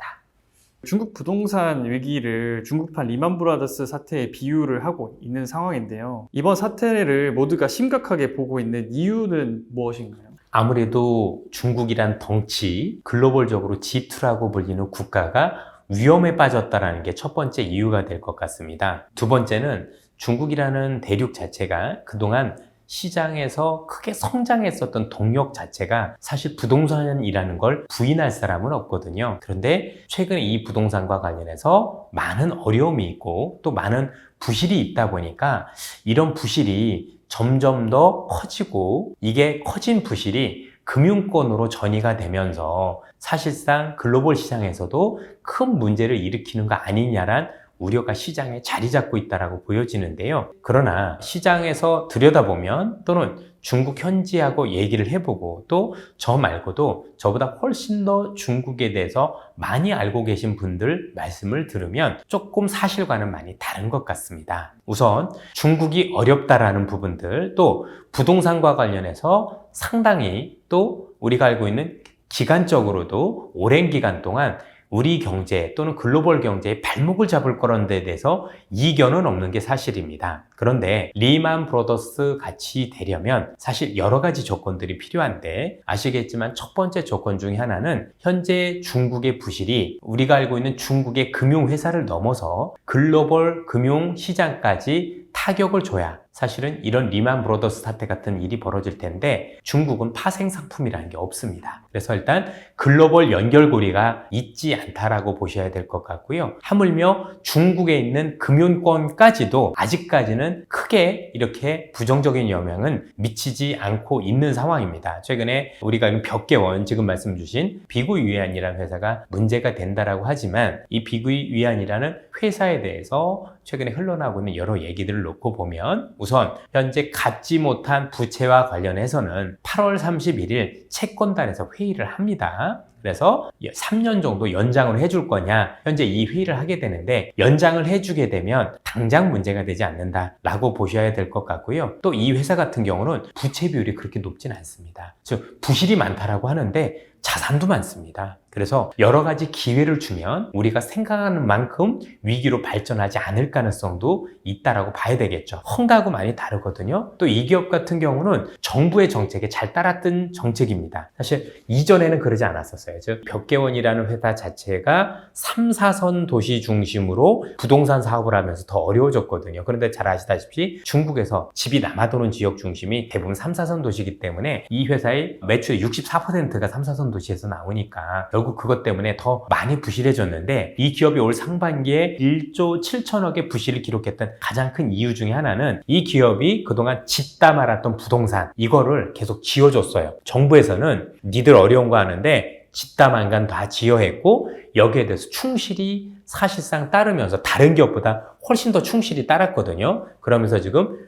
중국 부동산 위기를 중국판 리만 브라더스 사태에 비유를 하고 있는 상황인데요. 이번 사태를 모두가 심각하게 보고 있는 이유는 무엇인가요? 아무래도 중국이란 덩치, 글로벌적으로 G2라고 불리는 국가가 위험에 빠졌다는 게 첫 번째 이유가 될 것 같습니다. 두 번째는 중국이라는 대륙 자체가 그동안 시장에서 크게 성장했었던 동력 자체가 사실 부동산이라는 걸 부인할 사람은 없거든요. 그런데 최근에 이 부동산과 관련해서 많은 어려움이 있고 또 많은 부실이 있다 보니까 이런 부실이 점점 더 커지고, 이게 커진 부실이 금융권으로 전이가 되면서 사실상 글로벌 시장에서도 큰 문제를 일으키는 거 아니냐란 우려가 시장에 자리 잡고 있다고 보여지는데요. 그러나 시장에서 들여다보면 또는 중국 현지하고 얘기를 해보고 또 저 말고도 저보다 훨씬 더 중국에 대해서 많이 알고 계신 분들 말씀을 들으면 조금 사실과는 많이 다른 것 같습니다. 우선 중국이 어렵다라는 부분들, 또 부동산과 관련해서 상당히 또 우리가 알고 있는 기간적으로도 오랜 기간 동안 우리 경제 또는 글로벌 경제의 발목을 잡을 거라는 데 대해서 이견은 없는 게 사실입니다. 그런데 리만 브라더스 같이 되려면 사실 여러 가지 조건들이 필요한데, 아시겠지만 첫 번째 조건 중에 하나는 현재 중국의 부실이 우리가 알고 있는 중국의 금융회사를 넘어서 글로벌 금융시장까지 타격을 줘야 사실은 이런 리만 브라더스 사태 같은 일이 벌어질 텐데, 중국은 파생 상품이라는 게 없습니다. 그래서 일단 글로벌 연결고리가 있지 않다라고 보셔야 될 것 같고요. 하물며 중국에 있는 금융권까지도 아직까지는 크게 이렇게 부정적인 영향은 미치지 않고 있는 상황입니다. 최근에 우리가 벽계원, 지금 말씀 주신 비구이위안이라는 회사가 문제가 된다라고 하지만, 이 비구이위안이라는 회사에 대해서 최근에 흘러나오고 있는 여러 얘기들을 놓고 보면, 우선 현재 갚지 못한 부채와 관련해서는 8월 31일 채권단에서 회의를 합니다. 그래서 3년 정도 연장을 해줄 거냐, 현재 이 회의를 하게 되는데, 연장을 해주게 되면 당장 문제가 되지 않는다라고 보셔야 될 것 같고요. 또 이 회사 같은 경우는 부채 비율이 그렇게 높진 않습니다. 즉 부실이 많다라고 하는데 자산도 많습니다. 그래서 여러 가지 기회를 주면 우리가 생각하는 만큼 위기로 발전하지 않을 가능성도 있다라고 봐야 되겠죠. 헝가하고 많이 다르거든요. 또 이 기업 같은 경우는 정부의 정책에 잘 따랐던 정책입니다. 사실 이전에는 그러지 않았었어요. 즉 벽계원이라는 회사 자체가 3, 4선 도시 중심으로 부동산 사업을 하면서 더 어려워졌거든요. 그런데 잘 아시다시피 중국에서 집이 남아도는 지역 중심이 대부분 3, 4선 도시이기 때문에 이 회사의 매출의 64%가 3, 4선 도시에서 나오니까 결국 그것 때문에 더 많이 부실해졌는데, 이 기업이 올 상반기에 1조 7천억의 부실을 기록했던 가장 큰 이유 중에 하나는 이 기업이 그동안 짓다 말았던 부동산, 이거를 계속 지어줬어요. 정부에서는 니들 어려운 거 하는데 짓다 만간 다 지어했고, 여기에 대해서 충실히 사실상 따르면서 다른 기업보다 훨씬 더 충실히 따랐거든요. 그러면서 지금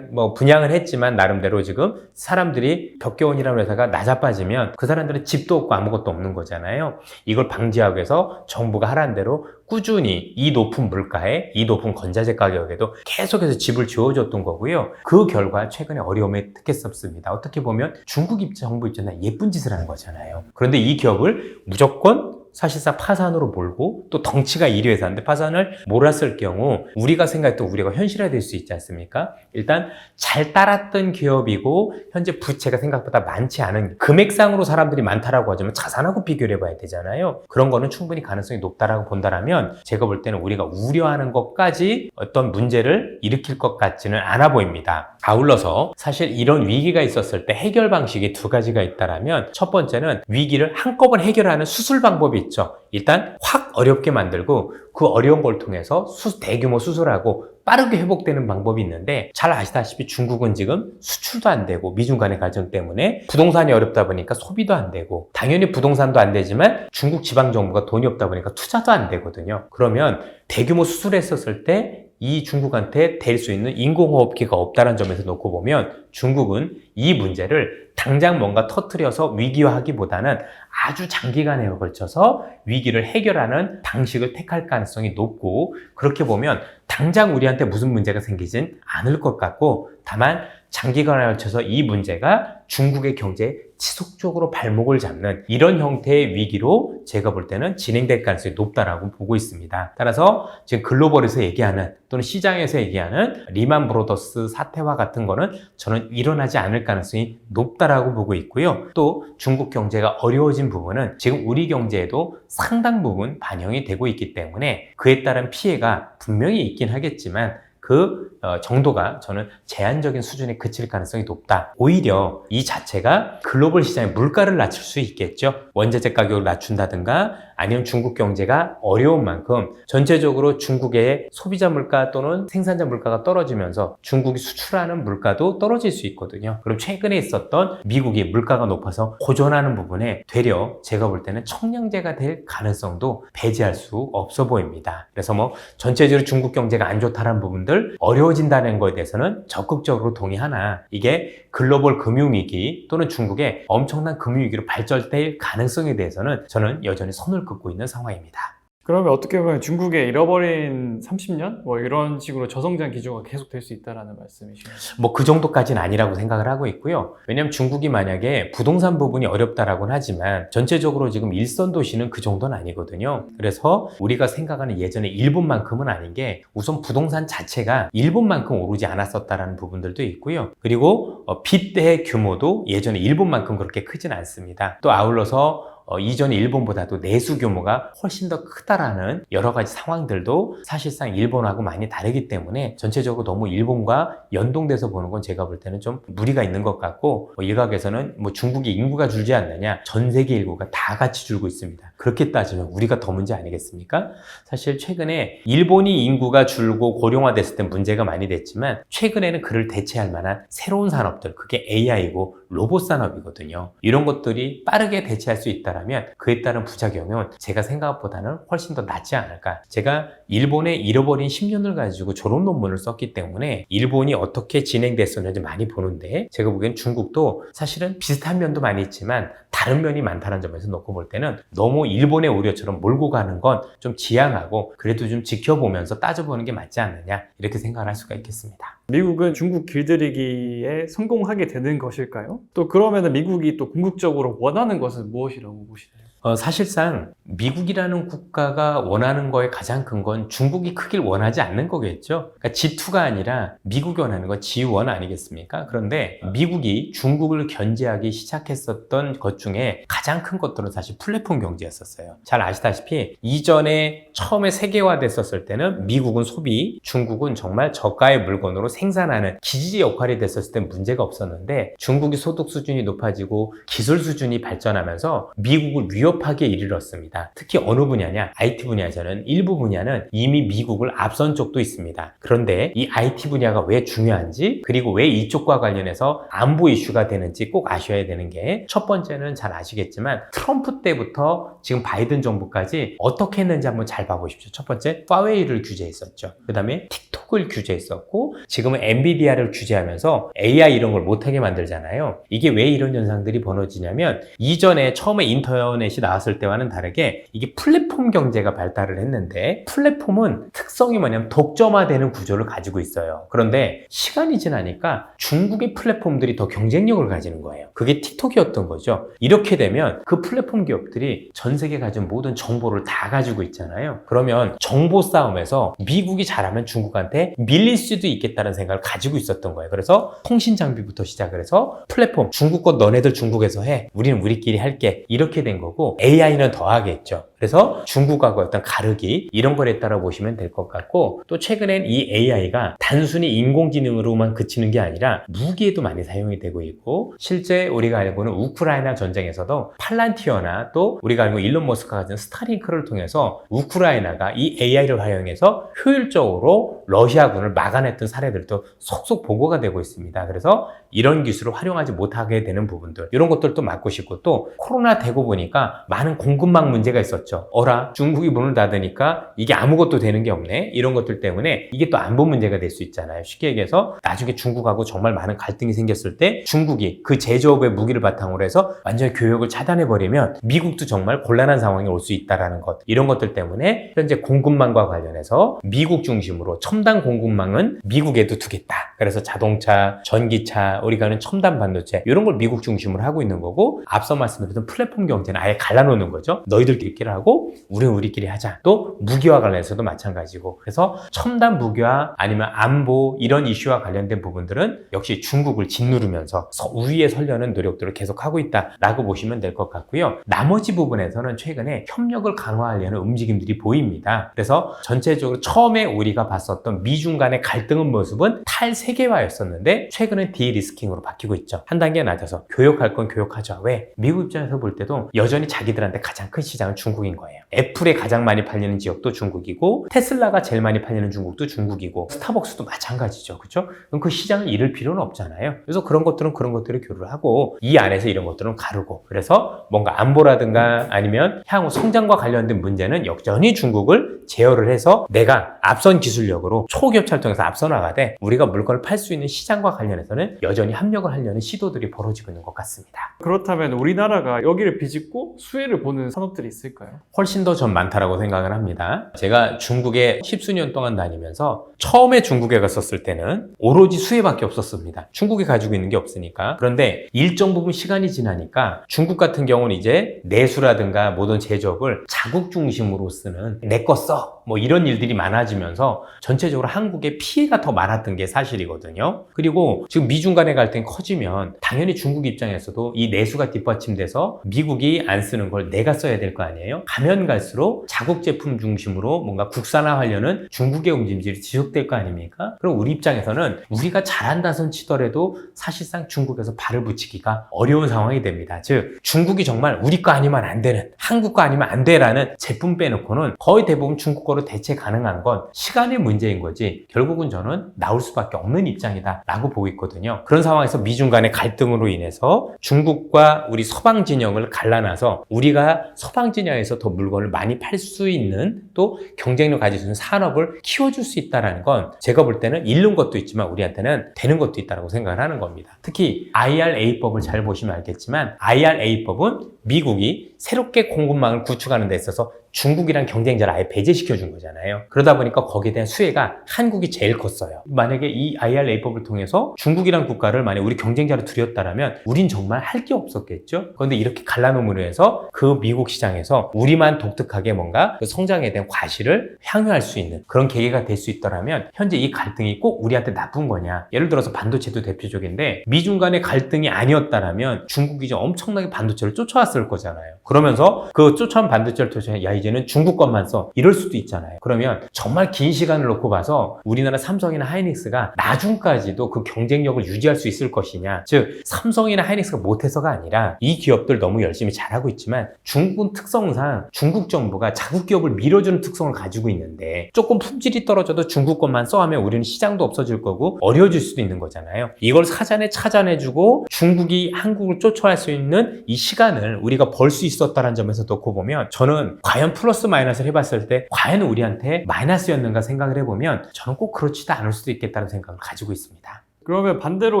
분양을 했지만 나름대로 지금 사람들이 벽계원이라는 회사가 낮아빠지면 그 사람들은 집도 없고 아무것도 없는 거잖아요. 이걸 방지하기 위해서 정부가 하라는 대로 꾸준히 이 높은 물가에, 이 높은 건자재 가격에도 계속해서 집을 지어줬던 거고요. 그 결과 최근에 어려움에 특했었습니다. 어떻게 보면 중국 정부 입장에 예쁜 짓을 하는 거잖아요. 그런데 이 기업을 무조건 사실상 파산으로 몰고 또 덩치가 1위 회사인데 파산을 몰았을 경우 우리가 생각했던 우려가 현실화될 수 있지 않습니까? 일단 잘 따랐던 기업이고 현재 부채가 생각보다 많지 않은 금액상으로 사람들이 많다라고 하지만 자산하고 비교를 해봐야 되잖아요. 그런 거는 충분히 가능성이 높다라고 본다라면 제가 볼 때는 우리가 우려하는 것까지 어떤 문제를 일으킬 것 같지는 않아 보입니다. 아울러서 사실 이런 위기가 있었을 때 해결 방식이 두 가지가 있다라면 첫 번째는 위기를 한꺼번에 해결하는 수술 방법이 있죠. 일단 확 어렵게 만들고 그 어려운 걸 통해서 대규모 수술하고 빠르게 회복되는 방법이 있는데 잘 아시다시피 중국은 지금 수출도 안 되고 미중 간의 갈등 때문에 부동산이 어렵다 보니까 소비도 안 되고 당연히 부동산도 안 되지만 중국 지방정부가 돈이 없다 보니까 투자도 안 되거든요. 그러면 대규모 수술했었을 때 이 중국한테 될 수 있는 인공호흡기가 없다는 점에서 놓고 보면 중국은 이 문제를 당장 뭔가 터뜨려서 위기화하기보다는 아주 장기간에 걸쳐서 위기를 해결하는 방식을 택할 가능성이 높고 그렇게 보면 당장 우리한테 무슨 문제가 생기진 않을 것 같고 다만 장기간에 걸쳐서 이 문제가 중국의 경제에 지속적으로 발목을 잡는 이런 형태의 위기로 제가 볼 때는 진행될 가능성이 높다라고 보고 있습니다. 따라서 지금 글로벌에서 얘기하는 또는 시장에서 얘기하는 리만 브로더스 사태와 같은 거는 저는 일어나지 않을 가능성이 높다라고 보고 있고요. 또 중국 경제가 어려워진 부분은 지금 우리 경제에도 상당 부분 반영이 되고 있기 때문에 그에 따른 피해가 분명히 있긴 하겠지만 그 정도가 저는 제한적인 수준에 그칠 가능성이 높다. 오히려 이 자체가 글로벌 시장의 물가를 낮출 수 있겠죠. 원자재 가격을 낮춘다든가 아니면 중국 경제가 어려운 만큼 전체적으로 중국의 소비자 물가 또는 생산자 물가가 떨어지면서 중국이 수출하는 물가도 떨어질 수 있거든요. 그럼 최근에 있었던 미국이 물가가 높아서 고전하는 부분에 되려 제가 볼 때는 청량제가 될 가능성도 배제할 수 없어 보입니다. 그래서 뭐 전체적으로 중국 경제가 안 좋다는 부분들 어려워진다는 거에 대해서는 적극적으로 동의하나 이게 글로벌 금융위기 또는 중국의 엄청난 금융위기로 발전될 가능성에 대해서는 저는 여전히 선을 긋고 있는 상황입니다. 그러면 어떻게 보면 중국의 잃어버린 30년? 뭐 이런 식으로 저성장 기조가 계속될 수 있다는 말씀이시나요? 뭐 그 정도까지는 아니라고 생각을 하고 있고요. 왜냐하면 중국이 만약에 부동산 부분이 어렵다라고는 하지만 전체적으로 지금 일선 도시는 그 정도는 아니거든요. 그래서 우리가 생각하는 예전에 일본만큼은 아닌 게 우선 부동산 자체가 일본만큼 오르지 않았었다라는 부분들도 있고요. 그리고 빚의 규모도 예전에 일본만큼 그렇게 크진 않습니다. 또 아울러서 이전에 일본보다도 내수 규모가 훨씬 더 크다라는 여러 가지 상황들도 사실상 일본하고 많이 다르기 때문에 전체적으로 너무 일본과 연동돼서 보는 건 제가 볼 때는 좀 무리가 있는 것 같고 일각에서는 뭐 중국의 인구가 줄지 않느냐 전 세계 인구가 다 같이 줄고 있습니다. 그렇게 따지면 우리가 더 문제 아니겠습니까? 사실 최근에 일본이 인구가 줄고 고령화됐을 때 문제가 많이 됐지만 최근에는 그를 대체할 만한 새로운 산업들 그게 AI고 로봇 산업이거든요. 이런 것들이 빠르게 대체할 수 있다면 그에 따른 부작용은 제가 생각보다는 훨씬 더 낫지 않을까. 제가 일본의 잃어버린 10년을 가지고 졸업 논문을 썼기 때문에 일본이 어떻게 진행됐었는지 많이 보는데 제가 보기엔 중국도 사실은 비슷한 면도 많이 있지만 다른 면이 많다는 점에서 놓고 볼 때는 너무 일본의 우려처럼 몰고 가는 건 좀 지양하고 그래도 좀 지켜보면서 따져보는 게 맞지 않느냐 이렇게 생각을 할 수가 있겠습니다. 미국은 중국 길들이기에 성공하게 되는 것일까요? 또 그러면 미국이 또 궁극적으로 원하는 것은 무엇이라고 보시나요? 사실상 미국이라는 국가가 원하는 거에 가장 큰 건 중국이 크길 원하지 않는 거겠죠. 그러니까 G2가 아니라 미국이 원하는 건 G1 아니겠습니까? 그런데 미국이 중국을 견제하기 시작했었던 것 중에 가장 큰 것들은 사실 플랫폼 경제였었어요. 잘 아시다시피 이전에 처음에 세계화됐었을 때는 미국은 소비, 중국은 정말 저가의 물건으로 생산하는 기지 역할이 됐었을 때 문제가 없었는데 중국이 소득 수준이 높아지고 기술 수준이 발전하면서 미국을 위협하게 이르렀습니다. 특히 어느 분야냐? IT 분야에서는 일부 분야는 이미 미국을 앞선 쪽도 있습니다. 그런데 이 IT 분야가 왜 중요한지 그리고 왜 이쪽과 관련해서 안보 이슈가 되는지 꼭 아셔야 되는 게 첫 번째는 잘 아시겠지만 트럼프 때부터 지금 바이든 정부까지 어떻게 했는지 한번 잘 봐보십시오. 첫 번째 화웨이를 규제했었죠. 그 다음에 틱톡을 규제했었고 지금은 엔비디아를 규제하면서 AI 이런 걸 못하게 만들잖아요. 이게 왜 이런 현상들이 벌어지냐면 이전에 처음에 인터넷이 없이 나왔을 때와는 다르게 이게 플랫폼 경제가 발달을 했는데, 플랫폼은 특성이 뭐냐면 독점화되는 구조를 가지고 있어요. 그런데 시간이 지나니까 중국의 플랫폼들이 더 경쟁력을 가지는 거예요. 그게 틱톡이었던 거죠. 이렇게 되면 그 플랫폼 기업들이 전 세계에 가진 모든 정보를 다 가지고 있잖아요. 그러면 정보 싸움에서 미국이 잘하면 중국한테 밀릴 수도 있겠다는 생각을 가지고 있었던 거예요. 그래서 통신 장비부터 시작을 해서 플랫폼, 중국 것 너네들 중국에서 해, 우리는 우리끼리 할게, 이렇게 된 거고, AI는 더 하겠죠. 그래서 중국하고 어떤 가르기, 이런 걸 했다고 보시면 될 것 같고, 또 최근엔 이 AI가 단순히 인공지능으로만 그치는 게 아니라 무기에도 많이 사용이 되고 있고, 실제 우리가 알고는 우크라이나 전쟁에서도 팔란티어나 또 우리가 알고 일론 머스크가 가진 스타링크를 통해서 우크라이나가 이 AI를 활용해서 효율적으로 러시아군을 막아냈던 사례들도 속속 보고가 되고 있습니다. 그래서 이런 기술을 활용하지 못하게 되는 부분들, 이런 것들도 막고 싶고, 또 코로나 되고 보니까 많은 공급망 문제가 있었죠. 어라, 중국이 문을 닫으니까 이게 아무것도 되는 게 없네, 이런 것들 때문에 이게 또 안보 문제가 될 수 있잖아요. 쉽게 얘기해서 나중에 중국하고 정말 많은 갈등이 생겼을 때 중국이 그 제조업의 무기를 바탕으로 해서 완전히 교역을 차단해버리면 미국도 정말 곤란한 상황이 올 수 있다는 것, 이런 것들 때문에 현재 공급망과 관련해서 미국 중심으로 첨단 공급망은 미국에도 두겠다. 그래서 자동차, 전기차, 우리가 하는 첨단 반도체, 이런 걸 미국 중심으로 하고 있는 거고, 앞서 말씀드렸던 플랫폼 경제는 아예 갈라놓는 거죠. 너희들끼리 하고 우리는 우리끼리 하자. 또 무기와 관련해서도 마찬가지고, 그래서 첨단 무기와 아니면 안보, 이런 이슈와 관련된 부분들은 역시 중국을 짓누르면서 우위에 서려는 노력들을 계속하고 있다라고 보시면 될 것 같고요. 나머지 부분에서는 최근에 협력을 강화하려는 움직임들이 보입니다. 그래서 전체적으로 처음에 우리가 봤었던 미중 간의 갈등의 모습은 탈세계화였었는데 최근은 디리스킹으로 바뀌고 있죠. 한 단계 낮아서 교역할 건 교역하자. 왜? 미국 입장에서 볼 때도 여전히 자기들한테 가장 큰 시장은 중국인 거예요. 애플에 가장 많이 팔리는 지역도 중국이고, 테슬라가 제일 많이 팔리는 중국도 중국이고, 스타벅스도 마찬가지죠. 그렇죠? 그럼 그 시장을 잃을 필요는 없잖아요. 그래서 그런 것들은 그런 것들을 교류를 하고, 이 안에서 이런 것들은 가르고, 그래서 뭔가 안보라든가 아니면 향후 성장과 관련된 문제는 여전히 중국을 제어를 해서 내가 앞선 기술력으로 초기업체를 통해서 앞서 나가되 우리가 물건을 팔 수 있는 시장과 관련해서는 여전히 협력을 하려는 시도들이 벌어지고 있는 것 같습니다. 그렇다면 우리나라가 여기를 비집고 수혜를 보는 산업들이 있을까요? 훨씬 더 전 많다라고 생각을 합니다. 제가 중국에 10수년 동안 다니면서 처음에 중국에 갔었을 때는 오로지 수혜밖에 없었습니다. 중국이 가지고 있는 게 없으니까. 그런데 일정 부분 시간이 지나니까 중국 같은 경우는 이제 내수라든가 모든 제조업을 자국 중심으로 쓰는, 내 거 써, 뭐 이런 일들이 많아지면서 전체적으로 한국의 피해가 더 많았던 게 사실이거든요. 그리고 지금 미중 간의 갈등이 커지면 당연히 중국 입장에서도 이 내수가 뒷받침돼서 미국이 안 쓰는 걸 내가 써야 될 거 아니에요? 가면 갈수록 자국 제품 중심으로 뭔가 국산화하려는 중국의 움직임들이 지속될 거 아닙니까? 그럼 우리 입장에서는 우리가 잘한다 손 치더라도 사실상 중국에서 발을 붙이기가 어려운 상황이 됩니다. 즉 중국이 정말 우리 거 아니면 안 되는, 한국 거 아니면 안 돼라는 제품 빼놓고는 거의 대부분 중국 거로 대체 가능한 건 시간의 문제인 거지, 결국은 저는 나올 수밖에 없는 입장이다 라고 보고 있거든요. 그런 상황에서 미중 간의 갈등으로 인해서 중국과 우리 서방 진영을 갈라놔서 우리가 서방 진영에서 더 물건을 많이 팔 수 있는, 또 경쟁력 가질 수 있는 산업을 키워줄 수 있다는 건 제가 볼 때는 잃는 것도 있지만 우리한테는 되는 것도 있다고 생각을 하는 겁니다. 특히 IRA법을 잘 보시면 알겠지만 IRA법은 미국이 새롭게 공급망을 구축하는 데 있어서 중국이랑 경쟁자를 아예 배제시켜 준 거잖아요. 그러다 보니까 거기에 대한 수혜가 한국이 제일 컸어요. 만약에 이 IRA법을 통해서 중국이란 국가를 만약 우리 경쟁자로 들였다면 우린 정말 할 게 없었겠죠. 그런데 이렇게 갈라놓음으로 해서 그 미국 시장에서 우리만 독특하게 뭔가 그 성장에 대한 과실을 향유할 수 있는 그런 계기가 될 수 있더라면 현재 이 갈등이 꼭 우리한테 나쁜 거냐. 예를 들어서 반도체도 대표적인데 미중 간의 갈등이 아니었다면 중국이 이제 엄청나게 반도체를 쫓아왔을 거잖아요. 그러면서 그 쫓아온 반도체를 통해서 야 이제는 중국 것만 써, 이럴 수도 있잖아요. 그러면 정말 긴 시간을 놓고 봐서 우리나라 삼성이나 하이닉스가 나중까지도 그 경쟁력을 유지할 수 있을 것이냐. 즉 삼성이나 하이닉스가 못해서가 아니라 이 기업들 너무 열심히 잘하고 있지만 중국은 특성상 중국 정부가 자국 기업을 밀어주는 특성을 가지고 있는데 조금 품질이 떨어져도 중국 것만 써 하면 우리는 시장도 없어질 거고 어려워질 수도 있는 거잖아요. 이걸 사전에 찾아내주고 중국이 한국을 쫓아갈 수 있는 이 시간을 우리가 벌 수 있었다는 점에서 놓고 보면 저는 과연 플러스 마이너스를 해봤을 때 과연 우리한테 마이너스였는가 생각을 해보면 저는 꼭 그렇지도 않을 수도 있겠다는 생각을 가지고 있습니다. 그러면 반대로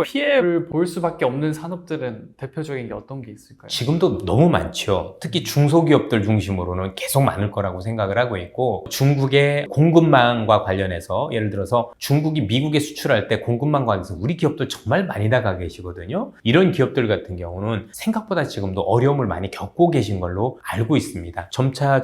피해를 볼 수밖에 없는 산업들은 대표적인 게 어떤 게 있을까요? 지금도 너무 많죠. 특히 중소기업들 중심으로는 계속 많을 거라고 생각을 하고 있고, 중국의 공급망과 관련해서 예를 들어서 중국이 미국에 수출할 때 공급망 관련해서 우리 기업들 정말 많이 나가 계시거든요. 이런 기업들 같은 경우는 생각보다 지금도 어려움을 많이 겪고 계신 걸로 알고 있습니다. 점차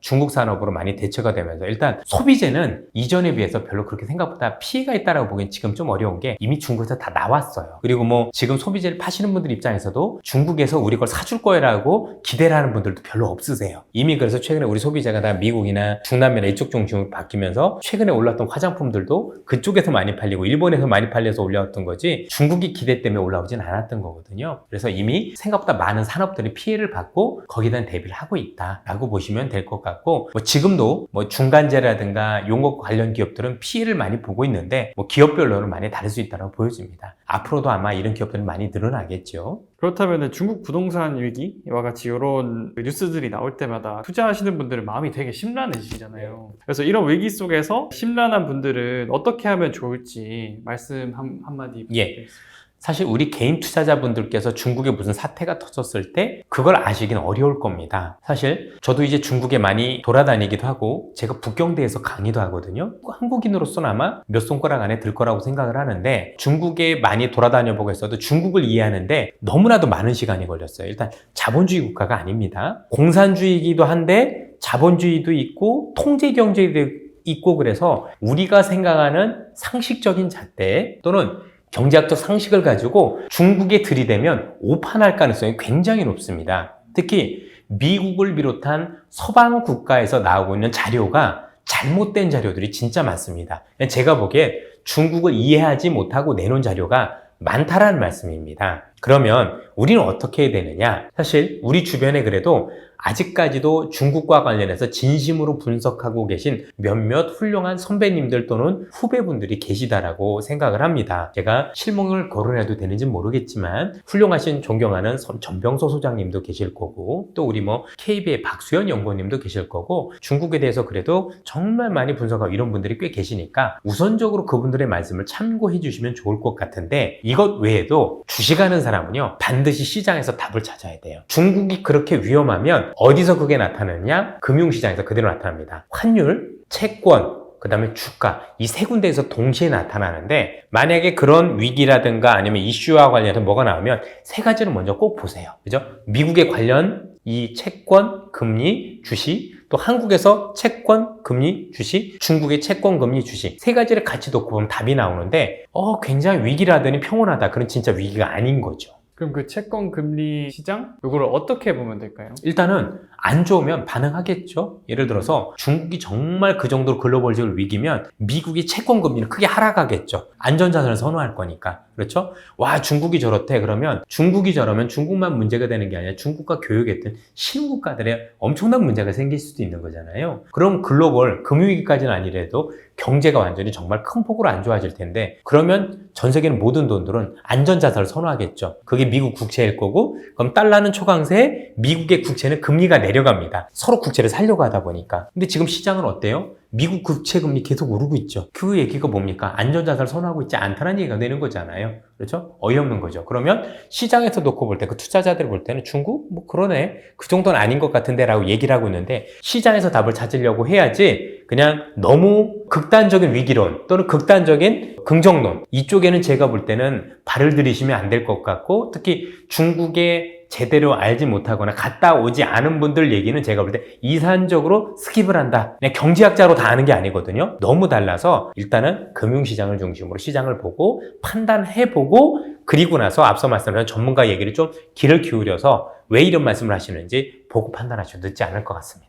중국 산업으로 많이 대처가 되면서 일단 소비재는 이전에 비해서 별로 그렇게 생각보다 피해가 있다라고 보기엔 지금 좀 어려운 게 이미 중국에서 다 나왔어요. 그리고 뭐 지금 소비재를 파시는 분들 입장에서도 중국에서 우리 걸 사줄 거라고 기대를 하는 분들도 별로 없으세요. 이미 그래서 최근에 우리 소비재가 다 미국이나 중남미나 이쪽 중심으로 바뀌면서 최근에 올랐던 화장품들도 그쪽에서 많이 팔리고 일본에서 많이 팔려서 올라왔던 거지 중국이 기대 때문에 올라오진 않았던 거거든요. 그래서 이미 생각보다 많은 산업들이 피해를 받고 거기에 대한 대비를 하고 있다라고 보시면 될 것 같고, 뭐 지금도 뭐 중간재라든가 용업 관련 기업들은 피해를 많이 보고 있는데 뭐 기업별로는 많이 다를 수 있다고 보여집니다. 앞으로도 아마 이런 기업들은 많이 늘어나겠죠. 그렇다면 중국 부동산 위기와 같이 이런 뉴스들이 나올 때마다 투자하시는 분들은 마음이 되게 심란해지잖아요. 그래서 이런 위기 속에서 심란한 분들은 어떻게 하면 좋을지 말씀 한마디 부탁드리겠습니다. 사실 우리 개인 투자자분들께서 중국에 무슨 사태가 터졌을 때 그걸 아시긴 어려울 겁니다. 사실 저도 이제 중국에 많이 돌아다니기도 하고 제가 북경대에서 강의도 하거든요. 한국인으로서는 아마 몇 손가락 안에 들 거라고 생각을 하는데, 중국에 많이 돌아다녀 보고 했어도 중국을 이해하는데 너무나도 많은 시간이 걸렸어요. 일단 자본주의 국가가 아닙니다. 공산주의이기도 한데 자본주의도 있고 통제 경제도 있고, 그래서 우리가 생각하는 상식적인 잣대 또는 경제학적 상식을 가지고 중국에 들이대면 오판할 가능성이 굉장히 높습니다. 특히 미국을 비롯한 서방 국가에서 나오고 있는 자료가 잘못된 자료들이 진짜 많습니다. 제가 보기에 중국을 이해하지 못하고 내놓은 자료가 많다라는 말씀입니다. 그러면 우리는 어떻게 해야 되느냐? 사실 우리 주변에 그래도 아직까지도 중국과 관련해서 진심으로 분석하고 계신 몇몇 훌륭한 선배님들 또는 후배분들이 계시다라고 생각을 합니다. 제가 실명을 거론해도 되는지 모르겠지만 훌륭하신 존경하는 전병서 소장님도 계실 거고, 또 우리 뭐 KB의 박수현 연구원님도 계실 거고, 중국에 대해서 그래도 정말 많이 분석하고 이런 분들이 꽤 계시니까 우선적으로 그분들의 말씀을 참고해 주시면 좋을 것 같은데, 이것 외에도 주식하는 사람은요 반드시 시장에서 답을 찾아야 돼요. 중국이 그렇게 위험하면 어디서 그게 나타나느냐? 금융시장에서 그대로 나타납니다. 환율, 채권, 그 다음에 주가, 이 세 군데에서 동시에 나타나는데, 만약에 그런 위기라든가 아니면 이슈와 관련해서 뭐가 나오면 세 가지를 먼저 꼭 보세요. 그죠? 미국의 관련 이 채권, 금리, 주식, 또 한국에서 채권, 금리, 주식, 중국의 채권, 금리, 주식, 세 가지를 같이 놓고 보면 답이 나오는데 굉장히 위기라더니 평온하다. 그건 진짜 위기가 아닌 거죠. 그럼 그 채권 금리 시장 이거를 어떻게 보면 될까요? 일단은 안 좋으면 반응하겠죠. 예를 들어서 중국이 정말 그 정도로 글로벌적으로 위기면 미국이 채권 금리는 크게 하락하겠죠. 안전자산을 선호할 거니까. 그렇죠? 와, 중국이 저렇대. 그러면 중국이 저러면 중국만 문제가 되는 게 아니라 중국과 교역했던 신국가들의 엄청난 문제가 생길 수도 있는 거잖아요. 그럼 글로벌 금융위기까지는 아니래도 경제가 완전히 정말 큰 폭으로 안 좋아질 텐데, 그러면 전 세계는 모든 돈들은 안전자산을 선호하겠죠. 그게 미국 국채일 거고, 그럼 달러는 초강세, 미국의 국채는 금리가 내려갑니다. 서로 국채를 살려고 하다 보니까. 근데 지금 시장은 어때요? 미국 국채 금리 계속 오르고 있죠. 그 얘기가 뭡니까? 안전자산을 선호하고 있지 않다는 얘기가 되는 거잖아요. 그렇죠? 어이없는 거죠. 그러면 시장에서 놓고 볼 때, 그 투자자들 볼 때는 중국? 뭐 그러네. 그 정도는 아닌 것 같은데 라고 얘기를 하고 있는데, 시장에서 답을 찾으려고 해야지 그냥 너무 극단적인 위기론 또는 극단적인 긍정론, 이쪽에는 제가 볼 때는 발을 들이시면 안 될 것 같고, 특히 중국의 제대로 알지 못하거나 갔다 오지 않은 분들 얘기는 제가 볼 때 이산적으로 스킵을 한다. 그냥 경제학자로 다 아는 게 아니거든요. 너무 달라서 일단은 금융시장을 중심으로 시장을 보고 판단해보고, 그리고 나서 앞서 말씀드린 전문가 얘기를 좀 귀를 기울여서 왜 이런 말씀을 하시는지 보고 판단하셔도 늦지 않을 것 같습니다.